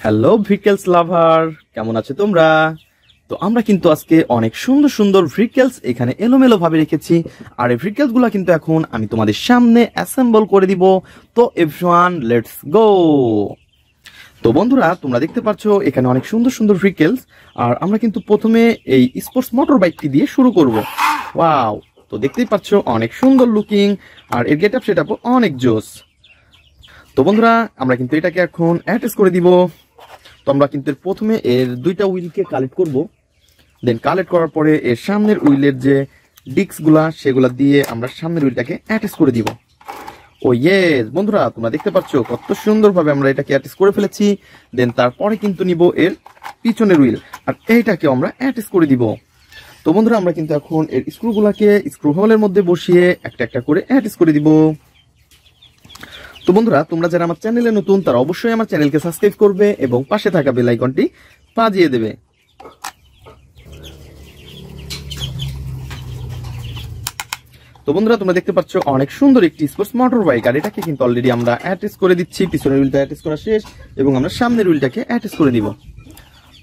Hello vehicles লাভার, কেমন আছো তোমরা? তো আমরা কিন্তু আজকে অনেক সুন্দর সুন্দর ভিকেলস এখানে এলোমেলো ভাবে রেখেছি। আর এই ভিকেলস গুলা কিন্তু এখন আমি তোমাদের সামনে অ্যাসেম্বল করে দিব। তো এভরিওয়ান, লেটস গো। তো বন্ধুরা, তোমরা দেখতে পাচ্ছ এখানে অনেক সুন্দর সুন্দর ভিকেলস। আর আমরা কিন্তু প্রথমে এই স্পোর্টস মোটর বাইকটি দিয়ে শুরু করব। ওয়াও, তো দেখতেই পাচ্ছ অনেক সুন্দর লুকিং, আর এর গেটআপ সেটআপও অনেক জোস। তো বন্ধুরা, আমরা কিন্তু এটাকে এখন অ্যাটাচ করে দিব। তো আমরা কিন্তু প্রথমে এর দুইটা হুইলকে কালেক্ট করব। দেন কালেক্ট করার পরে এর সামনের হুইলের যে ডিস্ক গুলা সেগুলা দিয়ে আমরা সামনের হুইলটাকে অ্যাটাচ করে দিব। ও ইয়েস বন্ধুরা, তোমরা দেখতে পাচ্ছ কত সুন্দরভাবে আমরা এটাকে অ্যাটাচ করে ফেলেছি। দেন তারপরে কিন্তু নিব এর পিছনের হুইল, আর এইটাকে আমরা অ্যাটাচ করে দিব। তো বন্ধুরা, আমরা কিন্তু এখন এর স্ক্রুগুলাকে স্ক্রু হোলের মধ্যে বসিয়ে একটা একটা করে অ্যাটাচ করে দিব। তো বন্ধুরা, তোমরা যারা আমার চ্যানেলে নতুন তারা অবশ্যই আমার চ্যানেলকে সাবস্ক্রাইব করবে এবং পাশে থাকা বেল আইকনটি বাজিয়ে দেবে। তো বন্ধুরা, তোমরা দেখতে পাচ্ছ অনেক সুন্দর একটি স্পোর্টস মোটর বাইক, আর এটাকে কিন্তু অলরেডি আমরা অ্যাটাচ করে দিচ্ছি। পিছনের হুইলটা অ্যাটাচ করা শেষ এবং আমরা সামনের হুইলটাকে অ্যাটাচ করে দিব।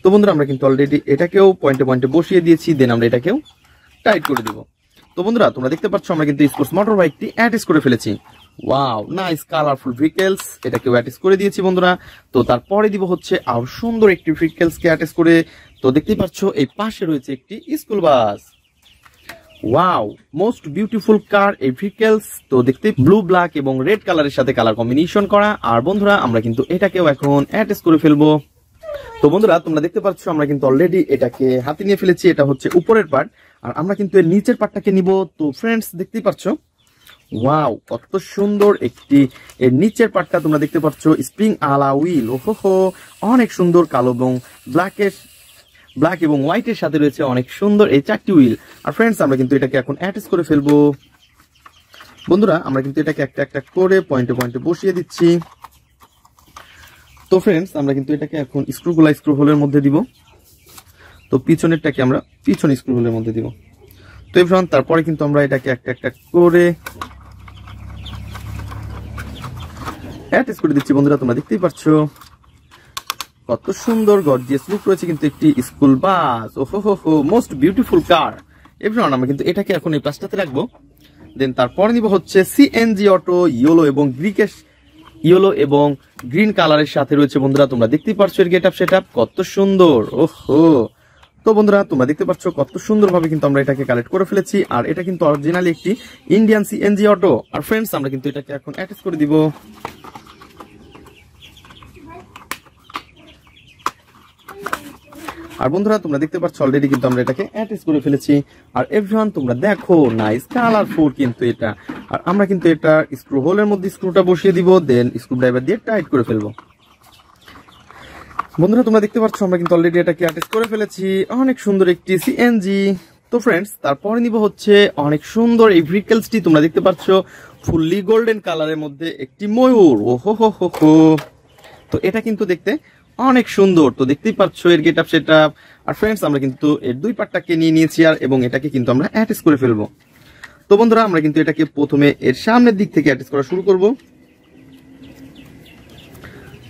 তো বন্ধুরা, আমরা কিন্তু অলরেডি এটাকেও পয়েন্টে পয়েন্টে বসিয়ে দিয়েছি। দেন আমরা এটাকেও টাইট করে দিব। তো বন্ধুরা, তোমরা দেখতে পাচ্ছ আমরা কিন্তু স্পোর্টস মোটর বাইকটি অ্যাটাচ করে ফেলেছি। ওয়াও, নাইস কালারফুল ভিকেলস, এটাকেও অ্যাটাচ করে দিয়েছি বন্ধুরা। তো তারপরে দিব হচ্ছে আরো সুন্দর একটি ভিকেলস কে অ্যাটাচ করে। তো দেখতেই পাচ্ছ এই পাশে রয়েছে একটি school bus. Wow, most beautiful car এই ভিকেলস। তো দেখতে ব্লু, ব্ল্যাক এবং রেড কালারের সাথে কালার কম্বিনেশন করা। আর বন্ধুরা, আমরা কিন্তু এটাকেও এখন অ্যাটাচ করে ফেলবো। তো বন্ধুরা, তোমরা দেখতে পাচ্ছ আমরা কিন্তু অলরেডি এটাকে হাতে নিয়ে ফেলেছি। এটা হচ্ছে উপরের পার্ট, আর আমরা কিন্তু এর নিচের পার্টটাকে নিব। তো ফ্রেন্ডস, দেখতেই পাচ্ছ ওয়াও, কত সুন্দর একটি এর নিচের পার্টটা তোমরা দেখতে পাচ্ছ স্প্রিং আলা হুইল। ওহো, অনেক সুন্দর কালো এবং ব্ল্যাক এবং হোয়াইটের সাথে রয়েছে অনেক সুন্দর এই চারটি হুইল। আর ফ্রেন্ডস, আমরা কিন্তু এটাকে এখন অ্যাটাচ করে ফেলবো। বন্ধুরা, আমরা কিন্তু এটাকে একটা একটা করে পয়েন্টে পয়েন্টে বসিয়ে দিচ্ছি। তো ফ্রেন্ডস, আমরা কিন্তু এটাকে এখন স্ক্রুগুলা স্ক্রু হোলের মধ্যে দিব। তো পিছনেরটাকে আমরা পিছন স্ক্রু হোলের মধ্যে দিব। তো এবার তারপরে কিন্তু আমরা এটাকে একটা একটা করে অ্যাটাচ করে দিচ্ছি। বন্ধুরা, তোমরা দেখতেই পাচ্ছ কত সুন্দর গর্জিয়াস লুক রয়েছে কিন্তু একটি স্কুল বাস। ওহো, মোস্ট বিউটিফুল কার। এবার আমরা কিন্তু এটাকে এখন এই পাশটাতে রাখবো। দেন তারপরে নিব হচ্ছে সিএনজি অটো, ইয়েলো এবং গ্রিন কালারের সাথে রয়েছে। বন্ধুরা, তোমরা দেখতেই পাচ্ছ এর গেটআপ সেটআপ কত সুন্দর। ওহো, তো বন্ধুরা, তোমরা দেখতে পাচ্ছ কত সুন্দরভাবে কিন্তু আমরা এটাকে কালেক্ট করে ফেলেছি। আর এটা কিন্তু অরিজিনালি একটি ইন্ডিয়ান সিএনজি অটো। আর ফ্রেন্ডস, আমরা কিন্তু এটাকে এখন অ্যাটাচ করে দিব। আর বন্ধুরা, তোমরা দেখতে পাচ্ছ অলরেডি কিন্তু আমরা এটাকে অ্যাটাচ করে ফেলেছি। আর এভরিওয়ান, তোমরা দেখো নাইস কালারফুল কিন্তু এটা। আর আমরা কিন্তু এটা স্ক্রু হোলের মধ্যে স্ক্রুটা বসিয়ে দিব। দেন স্ক্রু ড্রাইভার দিয়ে টাইট করে ফেলবো। বন্ধুরা, তোমরা দেখতে পাচ্ছ আমরা কিন্তু অলরেডি এটাকে অ্যাটাচ করে ফেলেছি। অনেক সুন্দর একটি সিএনজি। তো ফ্রেন্ডস, তারপরে নিব হচ্ছে অনেক সুন্দর এই ভিকেলসটি। তোমরা দেখতে পাচ্ছ ফুললি গোল্ডেন কালারের মধ্যে একটি ময়ূর। ওহো, তো এটা কিন্তু দেখতে অনেক সুন্দর। তো দেখতেই পাচ্ছ এর গেটআপ সেটআপ। আর ফ্রেন্ডস, আমরা কিন্তু এর দুই পার্টটাকে নিয়ে নিয়েছি আর এবং এটাকে কিন্তু আমরা অ্যাটাচ করে ফেলবো। তো বন্ধুরা, আমরা কিন্তু এটাকে প্রথমে এর সামনের দিক থেকে অ্যাটাচ করা শুরু করব।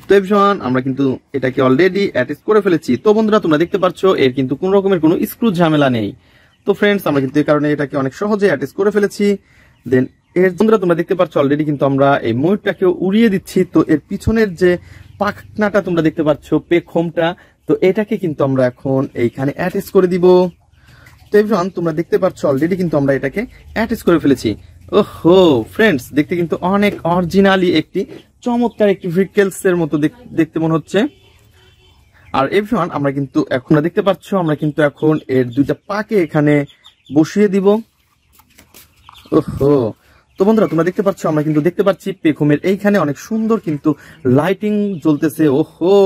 তো এভরিওয়ান, আমরা কিন্তু এটাকে অলরেডি অ্যাটাচ করে ফেলেছি। তো বন্ধুরা, তোমরা দেখতে পাচ্ছ এর কিন্তু কোন রকমের কোনো স্ক্রু ঝামেলা নেই। তো ফ্রেন্ডস, আমরা কিন্তু এই কারণে এটাকে অনেক সহজে অ্যাটাচ করে ফেলেছি। দেন বন্ধুরা, তোমরা দেখতে পাচ্ছ অলরেডি কিন্তু আমরা এই ময়ূরটাকে উড়িয়ে দিচ্ছি। তো এর পিছনের যে পাখনাটা তোমরা দেখতে পাচ্ছ, পেখমটা, তো এটাকে কিন্তু আমরা এখন এইখানে অ্যাটাচ করে দিব। তো এভরিওয়ান, তোমরা দেখতে পাচ্ছ অলরেডি কিন্তু আমরা এটাকে অ্যাটাচ করে ফেলেছি। ওহো ফ্রেন্ডস, দেখতে কিন্তু অনেক অরিজিনালি একটি চমৎকার একটি ভিকেলস এর মতো দেখতে মনে হচ্ছে। আর এভরিওয়ান, আমরা কিন্তু এখন দেখতে পাচ্ছ আমরা কিন্তু এখন এর দুইটা পাকে এখানে বসিয়ে দিব। ওহো, তো বন্ধুরা, তোমরা দেখতে পাচ্ছ আমরা কিন্তু দেখতে পাচ্ছি পেখমের এইখানে অনেক সুন্দর কিন্তু লাইটিং জ্বলতেছে। ওহো,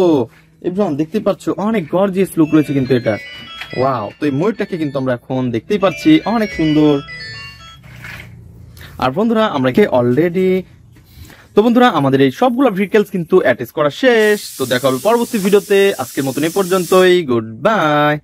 এভরিওয়ান, দেখতে পাচ্ছ অনেক গর্জিয়াস লুক রয়েছে কিন্তু এটা। ওয়াও, তো এই ময়ূরটাকে কিন্তু আমরা এখন দেখতেই পাচ্ছি অনেক সুন্দর। আর বন্ধুরা, আমরা অলরেডি তো বন্ধুরা, আমাদের এই সবগুলো ভিকেলস কিন্তু অ্যাটাচ করা শেষ। তো দেখা হবে পরবর্তী ভিডিওতে। আজকের মতন এই পর্যন্তই। Good bye.